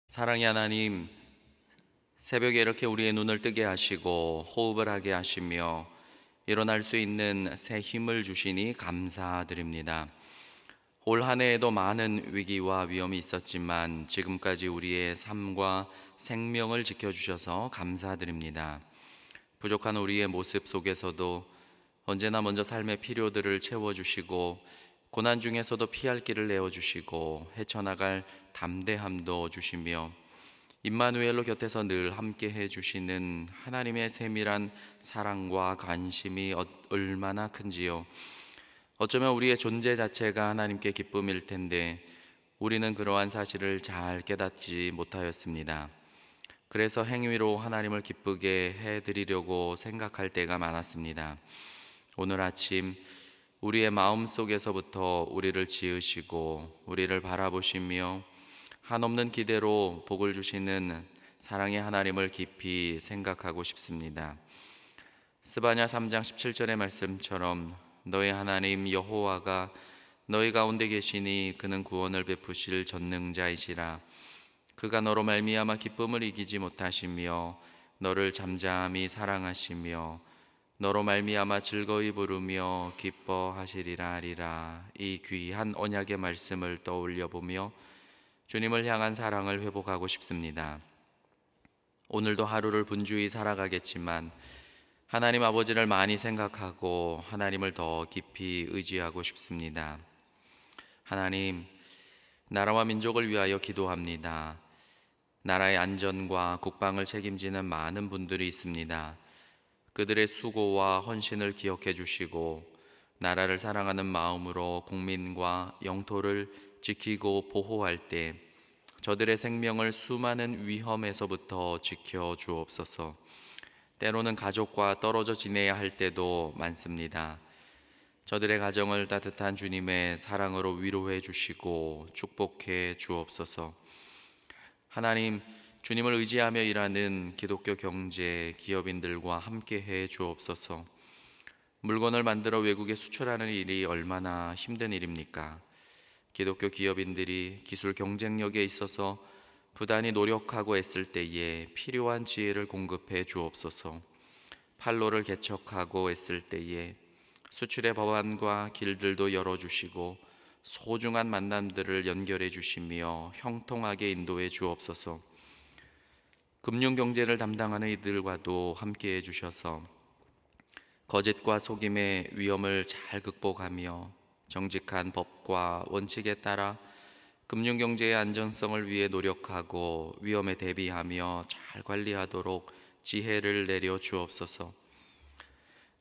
사랑의 하나님, 새벽에 이렇게 우리의 눈을 뜨게 하시고 호흡을 하게 하시며 일어날 수 있는 새 힘을 주시니 감사드립니다. 올 한 해에도 많은 위기와 위험이 있었지만 지금까지 우리의 삶과 생명을 지켜주셔서 감사드립니다. 부족한 우리의 모습 속에서도 언제나 먼저 삶의 필요들을 채워주시고 고난 중에서도 피할 길을 내어주시고 헤쳐나갈 담대함도 주시며 임마누엘로 곁에서 늘 함께 해주시는 하나님의 세밀한 사랑과 관심이 얼마나 큰지요. 어쩌면 우리의 존재 자체가 하나님께 기쁨일 텐데 우리는 그러한 사실을 잘 깨닫지 못하였습니다. 그래서 행위로 하나님을 기쁘게 해드리려고 생각할 때가 많았습니다. 오늘 아침 우리의 마음 속에서부터 우리를 지으시고 우리를 바라보시며 한없는 기대로 복을 주시는 사랑의 하나님을 깊이 생각하고 싶습니다. 스바냐 3장 17절의 말씀처럼 너희 하나님 여호와가 너희 가운데 계시니 그는 구원을 베푸실 전능자이시라. 그가 너로 말미암아 기쁨을 이기지 못하시며 너를 잠잠히 사랑하시며 너로 말미암아 즐거이 부르며 기뻐하시리라 하리라. 이 귀한 언약의 말씀을 떠올려 보며 주님을 향한 사랑을 회복하고 싶습니다. 오늘도 하루를 분주히 살아가겠지만 하나님 아버지를 많이 생각하고 하나님을 더 깊이 의지하고 싶습니다. 하나님, 나라와 민족을 위하여 기도합니다. 나라의 안전과 국방을 책임지는 많은 분들이 있습니다. 그들의 수고와 헌신을 기억해 주시고 나라를 사랑하는 마음으로 국민과 영토를 지키고 보호할 때 저들의 생명을 수많은 위험에서부터 지켜 주옵소서. 때로는 가족과 떨어져 지내야 할 때도 많습니다. 저들의 가정을 따뜻한 주님의 사랑으로 위로해 주시고 축복해 주옵소서. 하나님, 주님을 의지하며 일하는 기독교 경제 기업인들과 함께 해 주옵소서. 물건을 만들어 외국에 수출하는 일이 얼마나 힘든 일입니까? 기독교 기업인들이 기술 경쟁력에 있어서 부단히 노력하고 애쓸 때에 필요한 지혜를 공급해 주옵소서. 판로를 개척하고 애쓸 때에 수출의 법안과 길들도 열어주시고 소중한 만남들을 연결해 주시며 형통하게 인도해 주옵소서. 금융경제를 담당하는 이들과도 함께 해주셔서 거짓과 속임의 위험을 잘 극복하며 정직한 법과 원칙에 따라 금융경제의 안전성을 위해 노력하고 위험에 대비하며 잘 관리하도록 지혜를 내려 주옵소서.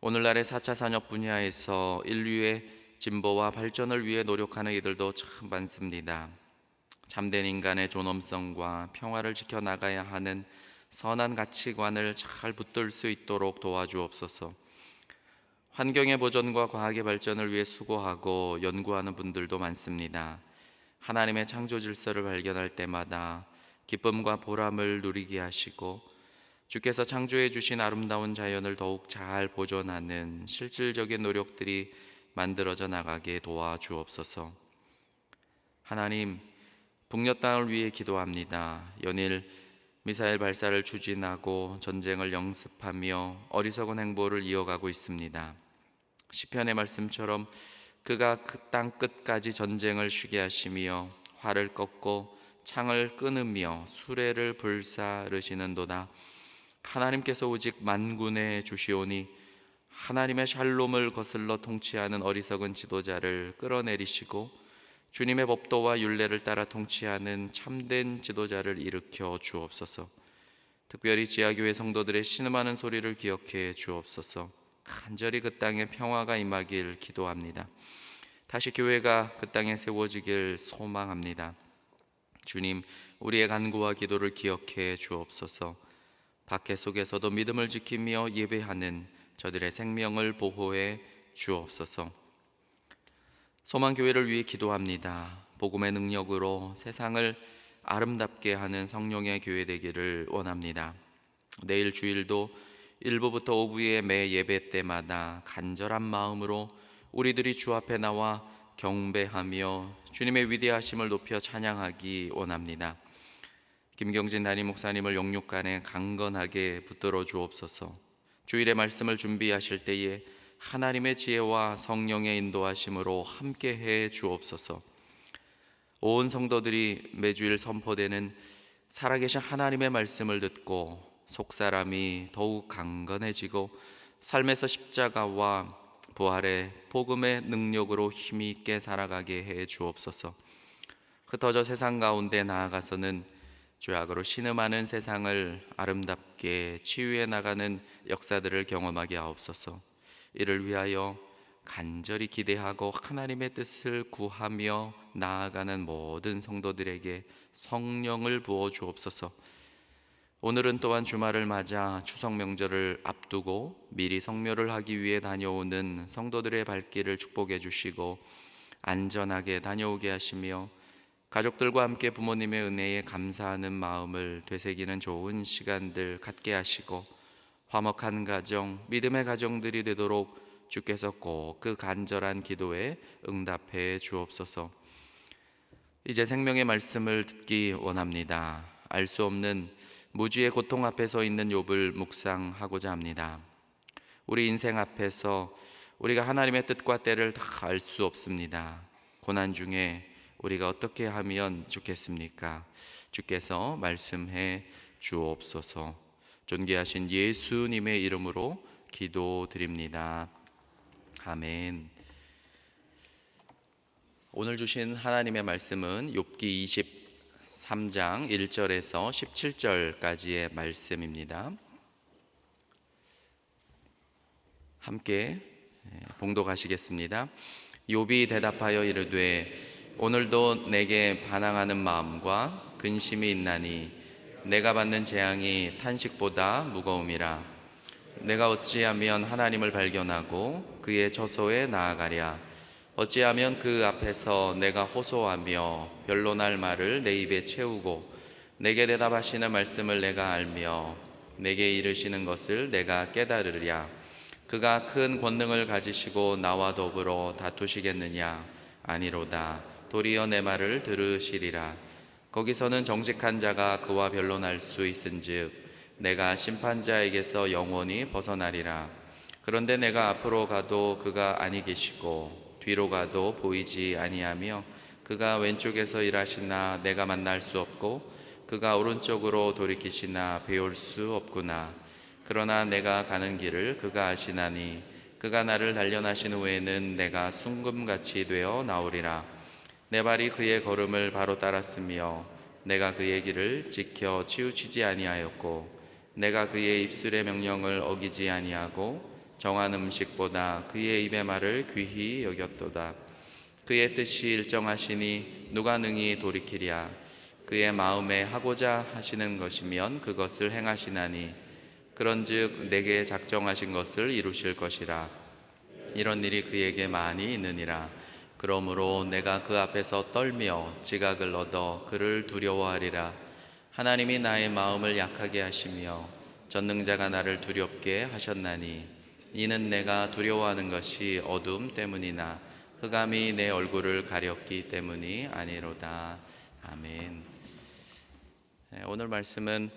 오늘날의 4차 산업 분야에서 인류의 진보와 발전을 위해 노력하는 이들도 참 많습니다. 참된 인간의 존엄성과 평화를 지켜나가야 하는 선한 가치관을 잘 붙들 수 있도록 도와주옵소서. 환경의 보존과 과학의 발전을 위해 수고하고 연구하는 분들도 많습니다. 하나님의 창조 질서를 발견할 때마다 기쁨과 보람을 누리게 하시고 주께서 창조해 주신 아름다운 자연을 더욱 잘 보존하는 실질적인 노력들이 만들어져 나가게 도와주옵소서. 하나님, 북녘 땅을 위해 기도합니다. 연일 미사일 발사를 추진하고 전쟁을 영습하며 어리석은 행보를 이어가고 있습니다. 시편의 말씀처럼 그가 그 땅 끝까지 전쟁을 쉬게 하시며 활을 꺾고 창을 끊으며 수레를 불사르시는도다. 하나님께서 오직 만군의 주시오니 하나님의 샬롬을 거슬러 통치하는 어리석은 지도자를 끌어내리시고 주님의 법도와 율례를 따라 통치하는 참된 지도자를 일으켜 주옵소서. 특별히 지하교회 성도들의 신음하는 소리를 기억해 주옵소서. 간절히 그 땅에 평화가 임하길 기도합니다. 다시 교회가 그 땅에 세워지길 소망합니다. 주님, 우리의 간구와 기도를 기억해 주옵소서. 박해 속에서도 믿음을 지키며 예배하는 저들의 생명을 보호해 주옵소서. 소망교회를 위해 기도합니다. 복음의 능력으로 세상을 아름답게 하는 성령의 교회 되기를 원합니다. 내일 주일도 1부부터 오후의 매 예배 때마다 간절한 마음으로 우리들이 주 앞에 나와 경배하며 주님의 위대하심을 높여 찬양하기 원합니다. 김경진 담임 목사님을 영육간에 강건하게 붙들어 주옵소서. 주일의 말씀을 준비하실 때에 하나님의 지혜와 성령의 인도하심으로 함께해 주옵소서. 온 성도들이 매주일 선포되는 살아계신 하나님의 말씀을 듣고 속사람이 더욱 강건해지고 삶에서 십자가와 부활의 복음의 능력으로 힘이 있게 살아가게 해 주옵소서. 흩어져 세상 가운데 나아가서는 죄악으로 신음하는 세상을 아름답게 치유해 나가는 역사들을 경험하게 하옵소서. 이를 위하여 간절히 기대하고 하나님의 뜻을 구하며 나아가는 모든 성도들에게 성령을 부어 주옵소서. 오늘은 또한 주말을 맞아 추석 명절을 앞두고 미리 성묘를 하기 위해 다녀오는 성도들의 발길을 축복해 주시고 안전하게 다녀오게 하시며 가족들과 함께 부모님의 은혜에 감사하는 마음을 되새기는 좋은 시간들 갖게 하시고 화목한 가정, 믿음의 가정들이 되도록 주께서 꼭 그 간절한 기도에 응답해 주옵소서. 이제 생명의 말씀을 듣기 원합니다. 알 수 없는 무지의 고통 앞에 서 있는 욥을 묵상하고자 합니다. 우리 인생 앞에서 우리가 하나님의 뜻과 때를 다 알 수 없습니다. 고난 중에 우리가 어떻게 하면 좋겠습니까? 주께서 말씀해 주옵소서. 존귀하신 예수님의 이름으로 기도드립니다. 아멘. 오늘 주신 하나님의 말씀은 욥기 23장 1절에서 17절까지의 말씀입니다. 함께 봉독하시겠습니다. 욥이 대답하여 이르되 오늘도 내게 반항하는 마음과 근심이 있나니 내가 받는 재앙이 탄식보다 무거움이라. 내가 어찌하면 하나님을 발견하고 그의 처소에 나아가랴. 어찌하면 그 앞에서 내가 호소하며 변론할 말을 내 입에 채우고 내게 대답하시는 말씀을 내가 알며 내게 이르시는 것을 내가 깨달으랴. 그가 큰 권능을 가지시고 나와 더불어 다투시겠느냐? 아니로다. 도리어 내 말을 들으시리라. 거기서는 정직한 자가 그와 변론할 수 있은즉 내가 심판자에게서 영원히 벗어나리라. 그런데 내가 앞으로 가도 그가 아니 계시고 뒤로 가도 보이지 아니하며 그가 왼쪽에서 일하시나 내가 만날 수 없고 그가 오른쪽으로 돌이키시나 배울 수 없구나. 그러나 내가 가는 길을 그가 아시나니 그가 나를 단련하신 후에는 내가 순금같이 되어 나오리라. 내 발이 그의 걸음을 바로 따랐으며 내가 그의 길을 지켜 치우치지 아니하였고 내가 그의 입술의 명령을 어기지 아니하고 정한 음식보다 그의 입의 말을 귀히 여겼도다. 그의 뜻이 일정하시니 누가 능히 돌이키랴. 그의 마음에 하고자 하시는 것이면 그것을 행하시나니 그런즉 내게 작정하신 것을 이루실 것이라. 이런 일이 그에게 많이 있느니라. 그러므로 내가 그 앞에서 떨며 지각을 얻어 그를 두려워하리라. 하나님이 나의 마음을 약하게 하시며 전능자가 나를 두렵게 하셨나니 이는 내가 두려워하는 것이 어둠 때문이나 흑암이 내 얼굴을 가렸기 때문이 아니로다. 아멘. 오늘 말씀은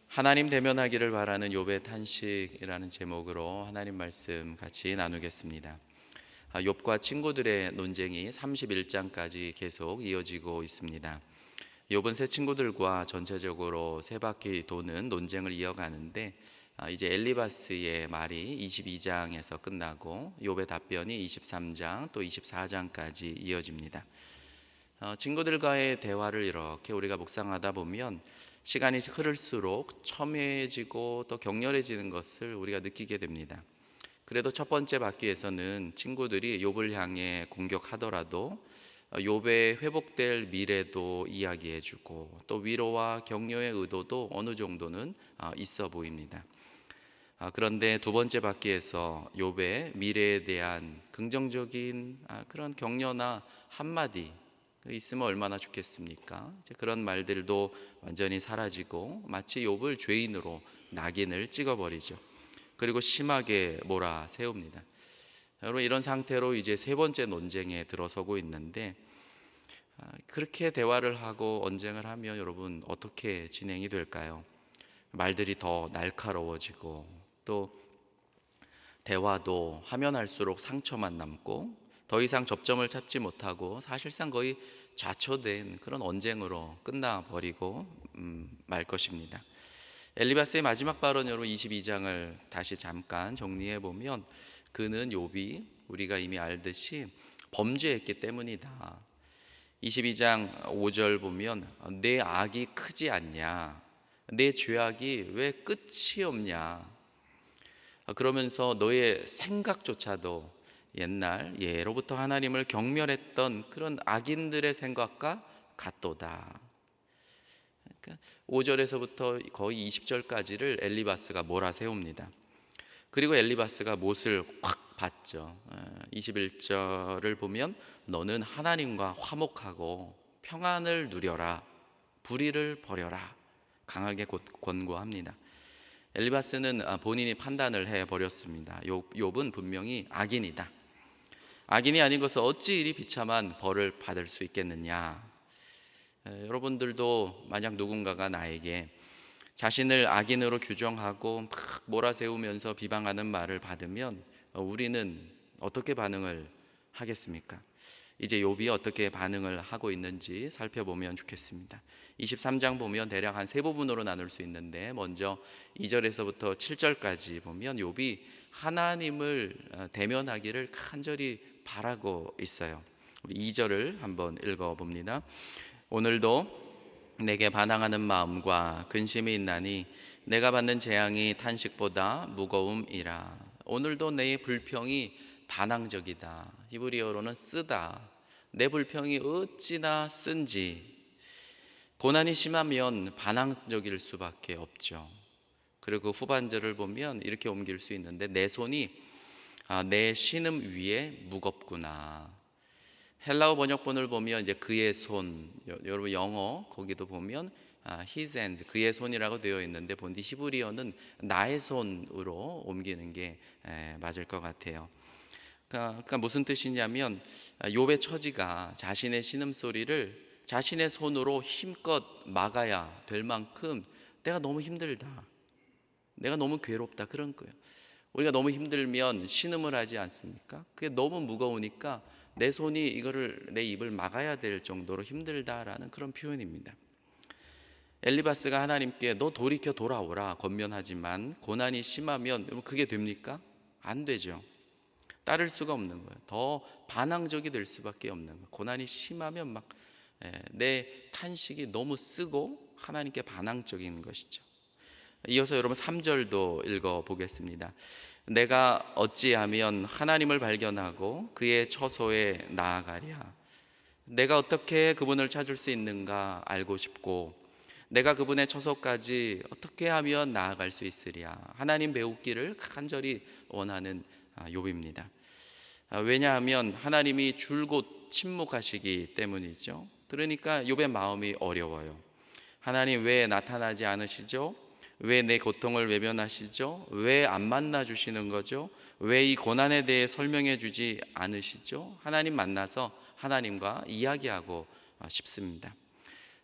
하나님 대면하기를 바라는 욥의 탄식이라는 제목으로 하나님 말씀 같이 나누겠습니다. 욥과 친구들의 논쟁이 31장까지 계속 이어지고 있습니다. 욥은 세 친구들과 전체적으로 세 바퀴 도는 논쟁을 이어가는데 이제 엘리바스의 말이 22장에서 끝나고 욥의 답변이 23장 또 24장까지 이어집니다. 친구들과의 대화를 이렇게 우리가 묵상하다 보면 시간이 흐를수록 첨예해지고 또 격렬해지는 것을 우리가 느끼게 됩니다. 그래도 첫 번째 바퀴에서는 친구들이 욥을 향해 공격하더라도 욥의 회복될 미래도 이야기해주고 또 위로와 격려의 의도도 어느 정도는 있어 보입니다. 그런데 두 번째 바퀴에서 욥의 미래에 대한 긍정적인 그런 격려나 한마디 있으면 얼마나 좋겠습니까? 그런 말들도 완전히 사라지고 마치 욥을 죄인으로 낙인을 찍어버리죠. 그리고 심하게 몰아세웁니다. 여러분, 이런 상태로 이제 세 번째 논쟁에 들어서고 있는데 그렇게 대화를 하고 언쟁을 하면 여러분 어떻게 진행이 될까요? 말들이 더 날카로워지고 또 대화도 하면 할수록 상처만 남고 더 이상 접점을 찾지 못하고 사실상 거의 좌초된 그런 언쟁으로 끝나버리고 말 것입니다. 엘리바스의 마지막 발언 여러분 22장을 다시 잠깐 정리해 보면 그는 욥이 우리가 이미 알듯이 범죄했기 때문이다. 22장 5절 보면 내 악이 크지 않냐, 내 죄악이 왜 끝이 없냐, 그러면서 너의 생각조차도 옛날 예로부터 하나님을 경멸했던 그런 악인들의 생각과 같도다. 그러니까 5절에서부터 거의 20절까지를 엘리바스가 몰아세웁니다. 그리고 엘리바스가 못을 확 받죠. 21절을 보면 너는 하나님과 화목하고 평안을 누려라, 불의를 버려라, 강하게 권고합니다. 엘리바스는 본인이 판단을 해버렸습니다. 욥은 분명히 악인이다. 악인이 아닌 것을 어찌 이리 비참한 벌을 받을 수 있겠느냐. 여러분들도 만약 누군가가 나에게 자신을 악인으로 규정하고 막 몰아세우면서 비방하는 말을 받으면 우리는 어떻게 반응을 하겠습니까? 이제 욥이 어떻게 반응을 하고 있는지 살펴보면 좋겠습니다. 23장 보면 대략 한 세 부분으로 나눌 수 있는데 먼저 2절에서부터 7절까지 보면 욥이 하나님을 대면하기를 간절히 바라고 있어요. 우리 2절을 한번 읽어봅니다. 오늘도 내게 반항하는 마음과 근심이 있나니 내가 받는 재앙이 탄식보다 무거움이라. 오늘도 내 불평이 반항적이다. 히브리어로는 쓰다. 내 불평이 어찌나 쓴지. 고난이 심하면 반항적일 수밖에 없죠. 그리고 그 후반절을 보면 이렇게 옮길 수 있는데 내 손이 내 신음 위에 무겁구나. 헬라어 번역본을 보면 이제 그의 손, 여러분 영어 거기도 보면 his hands, 그의 손이라고 되어 있는데 본디 히브리어는 나의 손으로 옮기는 게 맞을 것 같아요. 그러니까 무슨 뜻이냐면 욥의 처지가 자신의 신음소리를 자신의 손으로 힘껏 막아야 될 만큼 내가 너무 힘들다, 내가 너무 괴롭다, 그런 거예요. 우리가 너무 힘들면 신음을 하지 않습니까? 그게 너무 무거우니까 내 손이 이거를 내 입을 막아야 될 정도로 힘들다라는 그런 표현입니다. 엘리바스가 하나님께 너 돌이켜 돌아오라 권면하지만 고난이 심하면 그게 됩니까? 안 되죠. 따를 수가 없는 거예요. 더 반항적이 될 수밖에 없는 거예요. 고난이 심하면 막 내 탄식이 너무 쓰고 하나님께 반항적인 것이죠. 이어서 여러분 3절도 읽어보겠습니다. 내가 어찌하면 하나님을 발견하고 그의 처소에 나아가랴. 내가 어떻게 그분을 찾을 수 있는가 알고 싶고 내가 그분의 처소까지 어떻게 하면 나아갈 수 있으랴. 하나님 배우기를 간절히 원하는 욥입니다. 왜냐하면 하나님이 줄곧 침묵하시기 때문이죠. 그러니까 욥의 마음이 어려워요. 하나님 왜 나타나지 않으시죠? 왜 내 고통을 외면하시죠? 왜 안 만나 주시는 거죠? 왜 이 고난에 대해 설명해 주지 않으시죠? 하나님 만나서 하나님과 이야기하고 싶습니다.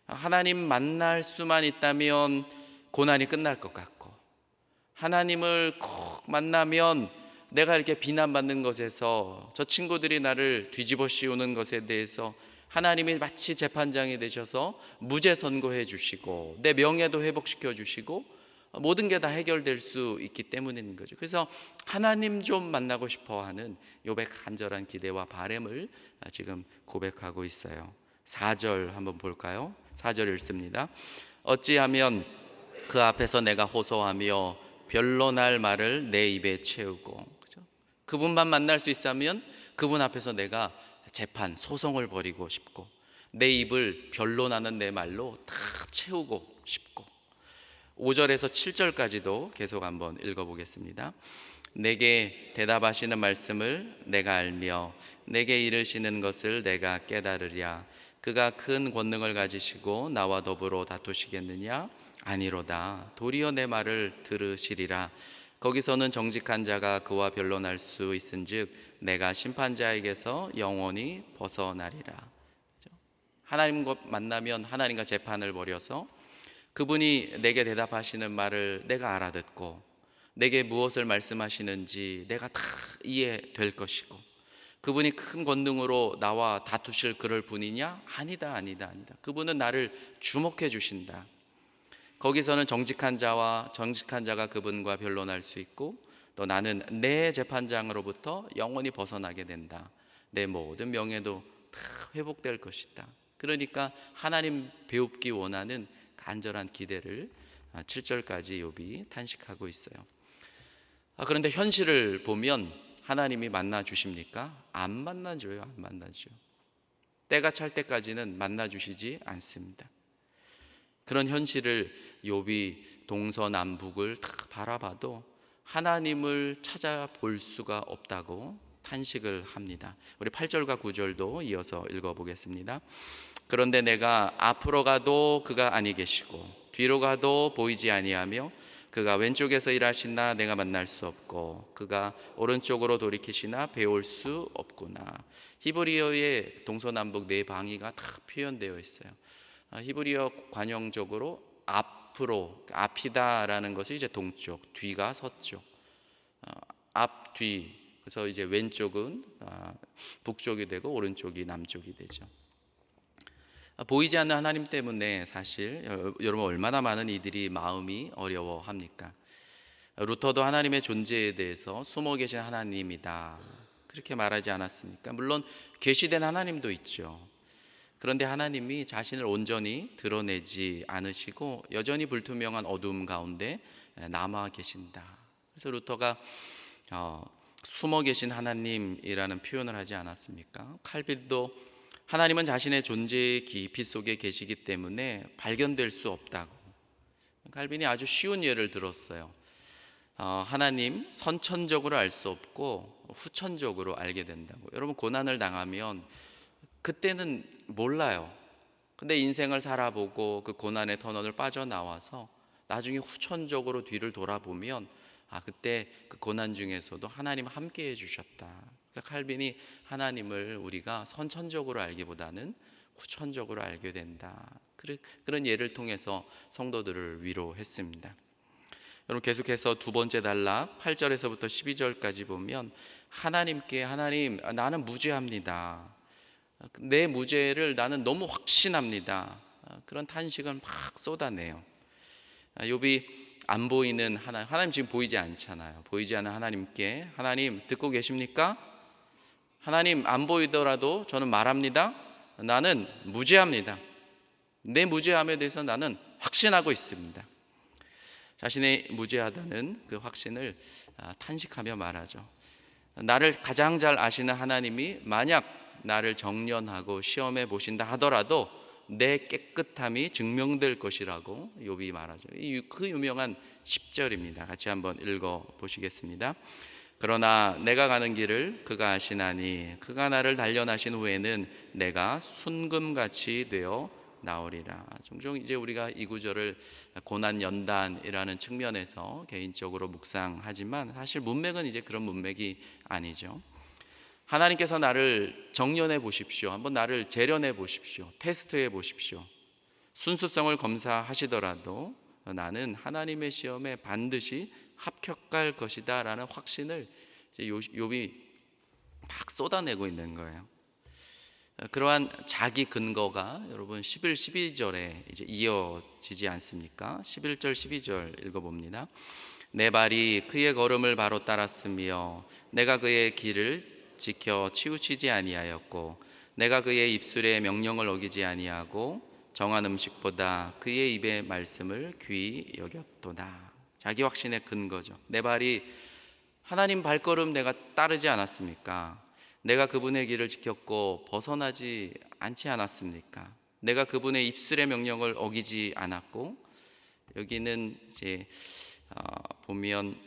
하나님 만날 수만 있다면 고난이 끝날 것 같고, 하나님을 꼭 만나면 내가 이렇게 비난받는 것에서, 저 친구들이 나를 뒤집어 씌우는 것에 대해서 하나님이 마치 재판장이 되셔서 무죄 선고해 주시고 내 명예도 회복시켜 주시고 모든 게 다 해결될 수 있기 때문인 거죠. 그래서 하나님 좀 만나고 싶어 하는 욥의 간절한 기대와 바람을 지금 고백하고 있어요. 4절 한번 볼까요? 4절 읽습니다. 어찌하면 그 앞에서 내가 호소하며 변론할 말을 내 입에 채우고, 그죠? 그분만 만날 수 있다면 그분 앞에서 내가 재판, 소송을 벌이고 싶고 내 입을 변론하는 내 말로 다 채우고 싶고. 5절에서 7절까지도 계속 한번 읽어보겠습니다. 내게 대답하시는 말씀을 내가 알며 내게 이르시는 것을 내가 깨달으랴. 그가 큰 권능을 가지시고 나와 더불어 다투시겠느냐? 아니로다. 도리어 내 말을 들으시리라. 거기서는 정직한 자가 그와 변론할 수 있은즉 내가 심판자에게서 영원히 벗어나리라. 하나님과 만나면 하나님과 재판을 벌여서 그분이 내게 대답하시는 말을 내가 알아듣고 내게 무엇을 말씀하시는지 내가 다 이해될 것이고, 그분이 큰 권능으로 나와 다투실 그럴 분이냐? 아니다, 아니다, 아니다. 그분은 나를 주목해 주신다. 거기서는 정직한 자가 그분과 변론할 수 있고, 또 나는 내 재판장으로부터 영원히 벗어나게 된다. 내 모든 명예도 다 회복될 것이다. 그러니까 하나님 배웁기 원하는 간절한 기대를 7절까지 욥이 탄식하고 있어요. 그런데 현실을 보면 하나님이 만나 주십니까? 안 만나줘요. 안 만나죠. 때가 찰 때까지는 만나 주시지 않습니다. 그런 현실을 욥이 동서남북을 다 바라봐도 하나님을 찾아볼 수가 없다고 탄식을 합니다. 우리 8절과 9절도 이어서 읽어보겠습니다. 그런데 내가 앞으로 가도 그가 아니 계시고 뒤로 가도 보이지 아니하며 그가 왼쪽에서 일하시나 내가 만날 수 없고 그가 오른쪽으로 돌이키시나 배울 수 없구나. 히브리어의 동서남북 네 방위가 다 표현되어 있어요. 히브리어 관용적으로 앞으로, 앞이다라는 것이 이제 동쪽, 뒤가 서쪽, 앞, 뒤. 그래서 이제 왼쪽은 북쪽이 되고 오른쪽이 남쪽이 되죠. 보이지 않는 하나님 때문에 사실 여러분 얼마나 많은 이들이 마음이 어려워합니까? 루터도 하나님의 존재에 대해서 숨어 계신 하나님이다 그렇게 말하지 않았습니까? 물론 계시된 하나님도 있죠. 그런데 하나님이 자신을 온전히 드러내지 않으시고 여전히 불투명한 어두움 가운데 남아 계신다. 그래서 루터가 숨어 계신 하나님이라는 표현을 하지 않았습니까? 칼빈도 하나님은 자신의 존재의 깊이 속에 계시기 때문에 발견될 수 없다고. 칼빈이 아주 쉬운 예를 들었어요. 하나님 선천적으로 알 수 없고 후천적으로 알게 된다고. 여러분 고난을 당하면 그때는 몰라요. 근데 인생을 살아보고 그 고난의 터널을 빠져나와서 나중에 후천적으로 뒤를 돌아보면 그때 그 고난 중에서도 하나님 함께 해주셨다. 칼빈이 하나님을 우리가 선천적으로 알기보다는 후천적으로 알게 된다. 그런 예를 통해서 성도들을 위로했습니다. 여러분 계속해서 두 번째 단락 8절에서부터 12절까지 보면 하나님께 하나님 나는 무죄합니다. 내 무죄를 나는 너무 확신합니다. 그런 탄식을 막 쏟아내요. 욥이 안 보이는 하나님 지금 보이지 않잖아요. 보이지 않는 하나님께 하나님 듣고 계십니까? 하나님 안 보이더라도 저는 말합니다. 나는 무죄합니다. 내 무죄함에 대해서 나는 확신하고 있습니다. 자신의 무죄하다는 그 확신을 탄식하며 말하죠. 나를 가장 잘 아시는 하나님이 만약 나를 정련하고 시험해 보신다 하더라도 내 깨끗함이 증명될 것이라고 욥이 말하죠. 그 유명한 10절입니다. 같이 한번 읽어 보시겠습니다. 그러나 내가 가는 길을 그가 아시나니 그가 나를 단련하신 후에는 내가 순금같이 되어 나오리라. 종종 이제 우리가 이 구절을 고난 연단이라는 측면에서 개인적으로 묵상하지만 사실 문맥은 이제 그런 문맥이 아니죠. 하나님께서 나를 정련해 보십시오. 한번 나를 재련해 보십시오. 테스트해 보십시오. 순수성을 검사하시더라도 나는 하나님의 시험에 반드시 합격할 것이다 라는 확신을 욥이 막 쏟아내고 있는 거예요. 그러한 자기 근거가 여러분 11, 12절에 이제 이어지지 않습니까? 11절, 12절 읽어봅니다. 내 발이 그의 걸음을 바로 따랐으며 내가 그의 길을 지켜 치우치지 아니하였고 내가 그의 입술의 명령을 어기지 아니하고 정한 음식보다 그의 입의 말씀을 귀히 여겼도다. 자기 확신의 근거죠. 내 발이 하나님 발걸음 내가 따르지 않았습니까? 내가 그분의 길을 지켰고 벗어나지 않지 않았습니까? 내가 그분의 입술의 명령을 어기지 않았고, 여기는 이제 보면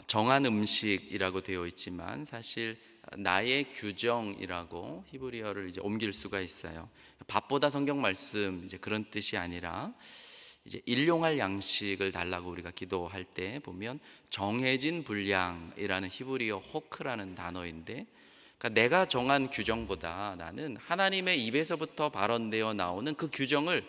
정한 음식이라고 되어 있지만 사실 나의 규정이라고 히브리어를 이제 옮길 수가 있어요. 밥보다 성경 말씀 이제 그런 뜻이 아니라 이제 일용할 양식을 달라고 우리가 기도할 때 보면 정해진 분량이라는 히브리어 호크라는 단어인데 그러니까 내가 정한 규정보다 나는 하나님의 입에서부터 발언되어 나오는 그 규정을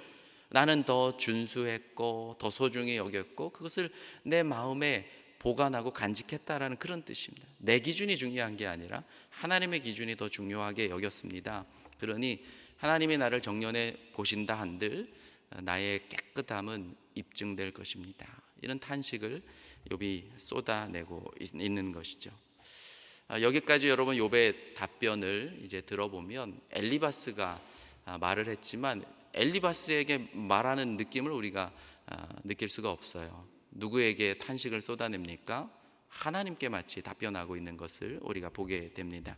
나는 더 준수했고 더 소중히 여겼고 그것을 내 마음에 보관하고 간직했다라는 그런 뜻입니다. 내 기준이 중요한 게 아니라 하나님의 기준이 더 중요하게 여겼습니다. 그러니 하나님이 나를 정년에 보신다 한들 나의 깨끗함은 입증될 것입니다. 이런 탄식을 욥이 쏟아내고 있는 것이죠. 여기까지 여러분 욥의 답변을 이제 들어보면 엘리바스가 말을 했지만 엘리바스에게 말하는 느낌을 우리가 느낄 수가 없어요. 누구에게 탄식을 쏟아냅니까? 하나님께 마치 답변하고 있는 것을 우리가 보게 됩니다.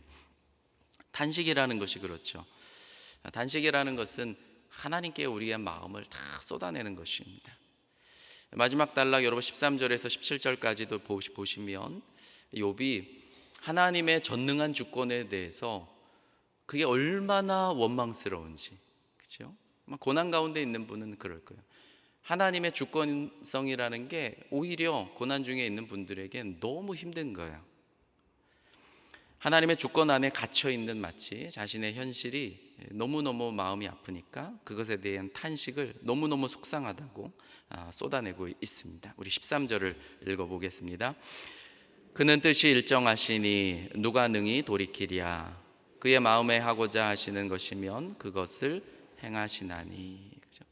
탄식이라는 것이 그렇죠. 탄식이라는 것은 하나님께 우리의 마음을 다 쏟아내는 것입니다. 마지막 단락 여러분 13절에서 17절까지도 보시면 욥이 하나님의 전능한 주권에 대해서 그게 얼마나 원망스러운지, 그렇죠? 고난 가운데 있는 분은 그럴 거예요. 하나님의 주권성이라는 게 오히려 고난 중에 있는 분들에겐 너무 힘든 거예요. 하나님의 주권 안에 갇혀 있는 마치 자신의 현실이 너무너무 마음이 아프니까 그것에 대한 탄식을 너무너무 속상하다고 쏟아내고 있습니다. 우리 13절을 읽어보겠습니다. 그는 뜻이 일정하시니 누가 능히 돌이키랴. 그의 마음에 하고자 하시는 것이면 그것을 행하시나니. 그렇죠?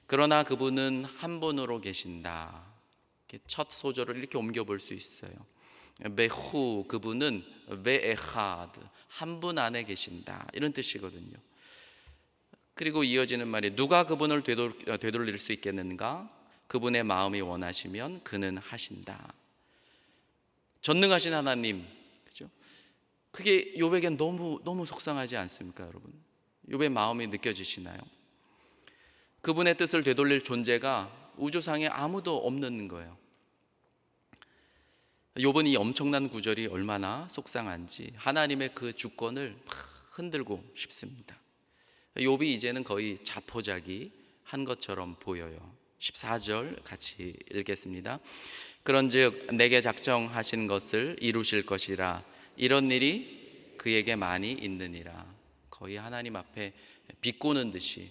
그러나 그분은 한 분으로 계신다. 첫 소절을 이렇게 옮겨볼 수 있어요. 메후, 그분은 베에하드, 한 분 안에 계신다, 이런 뜻이거든요. 그리고 이어지는 말이 누가 그분을 되돌릴 수 있겠는가? 그분의 마음이 원하시면 그는 하신다. 전능하신 하나님, 그죠? 그게 욥에겐 너무 속상하지 않습니까, 여러분? 욥의 마음이 느껴지시나요? 그분의 뜻을 되돌릴 존재가 우주상에 아무도 없는 거예요. 욥은 이 엄청난 구절이 얼마나 속상한지 하나님의 그 주권을 막 흔들고 싶습니다. 욥이 이제는 거의 자포자기 한 것처럼 보여요. 14절 같이 읽겠습니다. 그런즉 내게 작정하신 것을 이루실 것이라. 이런 일이 그에게 많이 있느니라. 거의 하나님 앞에 비꼬는 듯이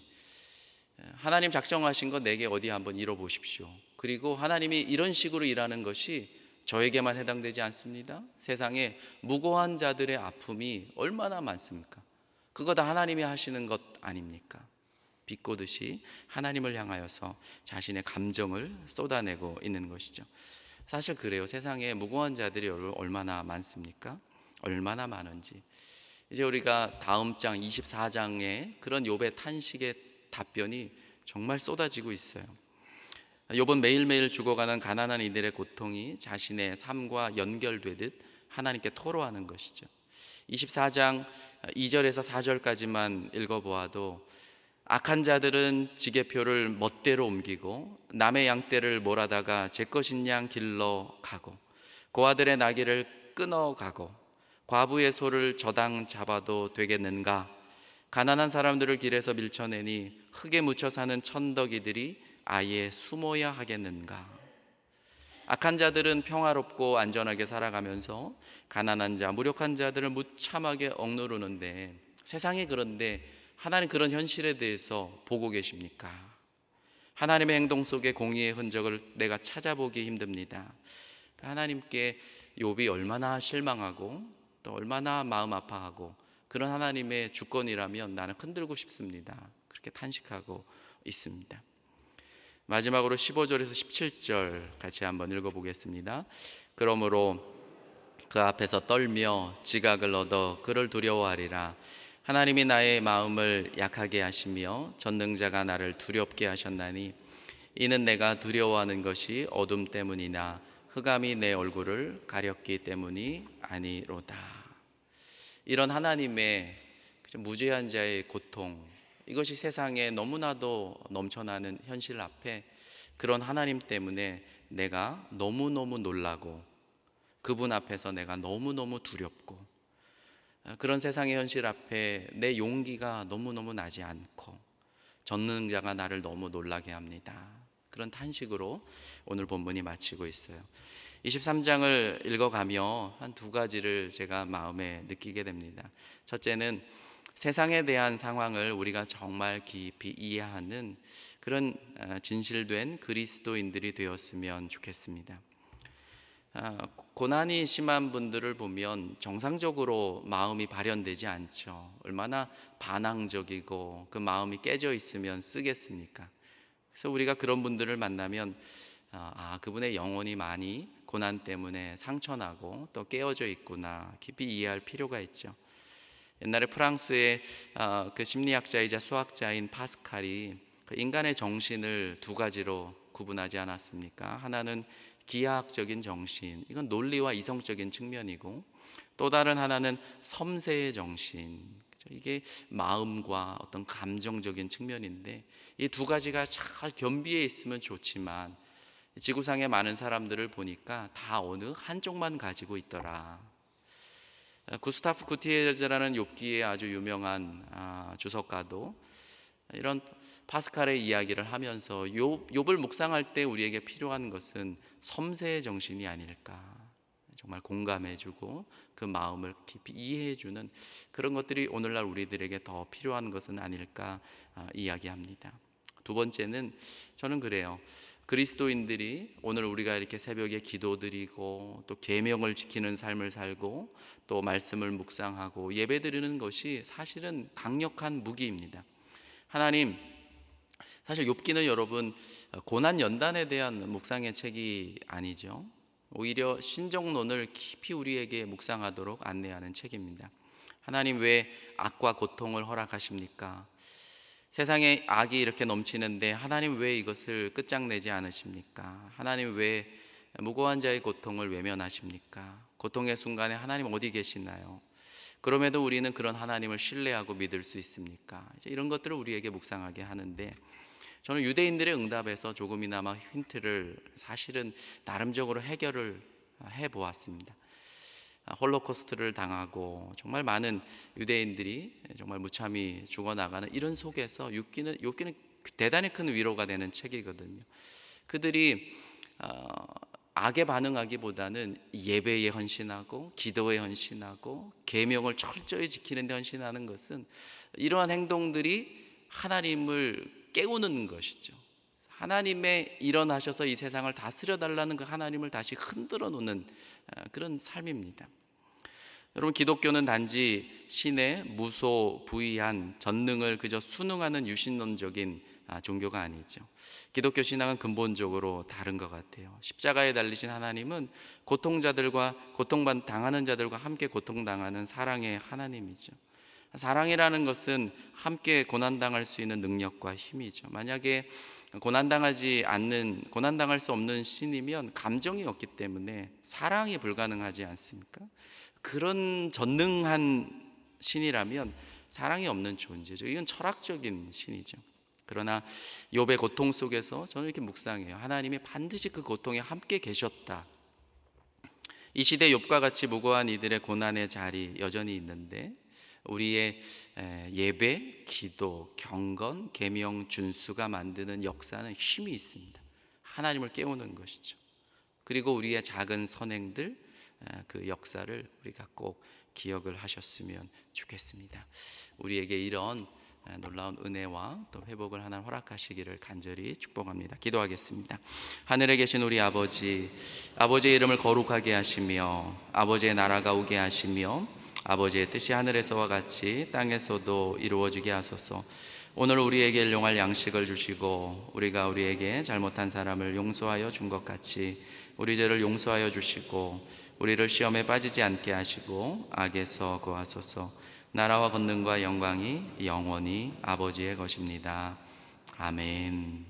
하나님 작정하신 것 내게 어디 한번 이뤄보십시오. 그리고 하나님이 이런 식으로 일하는 것이 저에게만 해당되지 않습니다. 세상에 무고한 자들의 아픔이 얼마나 많습니까? 그거 다 하나님이 하시는 것 아닙니까? 비꼬듯이 하나님을 향하여서 자신의 감정을 쏟아내고 있는 것이죠. 사실 그래요. 세상에 무고한 자들이 얼마나 많습니까? 얼마나 많은지. 이제 우리가 다음 장 24장에 그런 욥의 탄식의 답변이 정말 쏟아지고 있어요. 욥은 매일매일 죽어가는 가난한 이들의 고통이 자신의 삶과 연결되듯 하나님께 토로하는 것이죠. 24장 2절에서 4절까지만 읽어보아도 악한 자들은 지게표를 멋대로 옮기고 남의 양떼를 몰아다가 제 것인 양 길러 가고 고아들의 나귀를 끊어 가고 과부의 소를 저당 잡아도 되겠는가? 가난한 사람들을 길에서 밀쳐내니 흙에 묻혀 사는 천덕이들이 아예 숨어야 하겠는가? 악한 자들은 평화롭고 안전하게 살아가면서 가난한 자, 무력한 자들을 무참하게 억누르는데 세상이 그런데 하나님 그런 현실에 대해서 보고 계십니까? 하나님의 행동 속에 공의의 흔적을 내가 찾아보기 힘듭니다. 하나님께 욥이 얼마나 실망하고 또 얼마나 마음 아파하고 그런 하나님의 주권이라면 나는 흔들고 싶습니다. 그렇게 탄식하고 있습니다. 마지막으로 15절에서 17절 같이 한번 읽어보겠습니다. 그러므로 그 앞에서 떨며 지각을 얻어 그를 두려워하리라. 하나님이 나의 마음을 약하게 하시며 전능자가 나를 두렵게 하셨나니 이는 내가 두려워하는 것이 어둠 때문이나 흑암이 내 얼굴을 가렸기 때문이 아니로다. 이런 하나님의 무죄한 자의 고통, 이것이 세상에 너무나도 넘쳐나는 현실 앞에 그런 하나님 때문에 내가 너무너무 놀라고 그분 앞에서 내가 너무너무 두렵고 그런 세상의 현실 앞에 내 용기가 너무너무 나지 않고 전능자가 나를 너무 놀라게 합니다. 그런 탄식으로 오늘 본문이 마치고 있어요. 23장을 읽어가며 한 두 가지를 제가 마음에 느끼게 됩니다. 첫째는 세상에 대한 상황을 우리가 정말 깊이 이해하는 그런 진실된 그리스도인들이 되었으면 좋겠습니다. 고난이 심한 분들을 보면 정상적으로 마음이 발현되지 않죠. 얼마나 반항적이고 그 마음이 깨져 있으면 쓰겠습니까? 그래서 우리가 그런 분들을 만나면 그분의 영혼이 많이 고난 때문에 상처나고 또 깨어져 있구나 깊이 이해할 필요가 있죠. 옛날에 프랑스의 그 심리학자이자 수학자인 파스칼이 그 인간의 정신을 두 가지로 구분하지 않았습니까? 하나는 기하학적인 정신, 이건 논리와 이성적인 측면이고, 또 다른 하나는 섬세의 정신, 이게 마음과 어떤 감정적인 측면인데, 이 두 가지가 잘 겸비해 있으면 좋지만 지구상의 많은 사람들을 보니까 다 어느 한쪽만 가지고 있더라. 구스타프 구티에르즈라는 욥기의 아주 유명한 주석가도 이런 파스칼의 이야기를 하면서 욥을 묵상할 때 우리에게 필요한 것은 섬세의 정신이 아닐까, 정말 공감해주고 그 마음을 깊이 이해해주는 그런 것들이 오늘날 우리들에게 더 필요한 것은 아닐까 이야기합니다. 두 번째는 저는 그래요. 그리스도인들이 오늘 우리가 이렇게 새벽에 기도드리고 또 계명을 지키는 삶을 살고 또 말씀을 묵상하고 예배드리는 것이 사실은 강력한 무기입니다. 하나님, 사실 욥기는 여러분 고난 연단에 대한 묵상의 책이 아니죠. 오히려 신정론을 깊이 우리에게 묵상하도록 안내하는 책입니다. 하나님 왜 악과 고통을 허락하십니까? 세상에 악이 이렇게 넘치는데 하나님 왜 이것을 끝장내지 않으십니까? 하나님 왜 무고한 자의 고통을 외면하십니까? 고통의 순간에 하나님 어디 계시나요? 그럼에도 우리는 그런 하나님을 신뢰하고 믿을 수 있습니까? 이런 것들을 우리에게 묵상하게 하는데, 저는 유대인들의 응답에서 조금이나마 힌트를 사실은 나름적으로 해결을 해보았습니다. 홀로코스트를 당하고 정말 많은 유대인들이 정말 무참히 죽어나가는 이런 속에서 욥기는 대단히 큰 위로가 되는 책이거든요. 그들이 악에 반응하기보다는 예배에 헌신하고 기도에 헌신하고 계명을 철저히 지키는 데 헌신하는 것은, 이러한 행동들이 하나님을 깨우는 것이죠. 하나님의 일어나셔서 이 세상을 다스려 달라는 그 하나님을 다시 흔들어 놓는 그런 삶입니다. 여러분, 기독교는 단지 신의 무소부의한 전능을 그저 순응하는 유신론적인 종교가 아니죠. 기독교 신앙은 근본적으로 다른 것 같아요. 십자가에 달리신 하나님은 고통자들과 당하는 자들과 함께 고통당하는 사랑의 하나님이죠. 사랑이라는 것은 함께 고난당할 수 있는 능력과 힘이죠. 만약에 고난당할 수 없는 신이면 감정이 없기 때문에 사랑이 불가능하지 않습니까? 그런 전능한 신이라면 사랑이 없는 존재죠. 이건 철학적인 신이죠. 그러나 욥의 고통 속에서 저는 이렇게 묵상해요. 하나님이 반드시 그 고통에 함께 계셨다. 이 시대 욥과 같이 무고한 이들의 고난의 자리 여전히 있는데, 우리의 예배, 기도, 경건, 계명, 준수가 만드는 역사는 힘이 있습니다. 하나님을 깨우는 것이죠. 그리고 우리의 작은 선행들, 그 역사를 우리가 꼭 기억을 하셨으면 좋겠습니다. 우리에게 이런 놀라운 은혜와 또 회복을 하나님 허락하시기를 간절히 축복합니다. 기도하겠습니다. 하늘에 계신 우리 아버지, 아버지의 이름을 거룩하게 하시며 아버지의 나라가 오게 하시며 아버지의 뜻이 하늘에서와 같이 땅에서도 이루어지게 하소서. 오늘 우리에게 일용할 양식을 주시고 우리가 우리에게 잘못한 사람을 용서하여 준 것 같이 우리 죄를 용서하여 주시고 우리를 시험에 빠지지 않게 하시고 악에서 구하소서. 나라와 권능과 영광이 영원히 아버지의 것입니다. 아멘.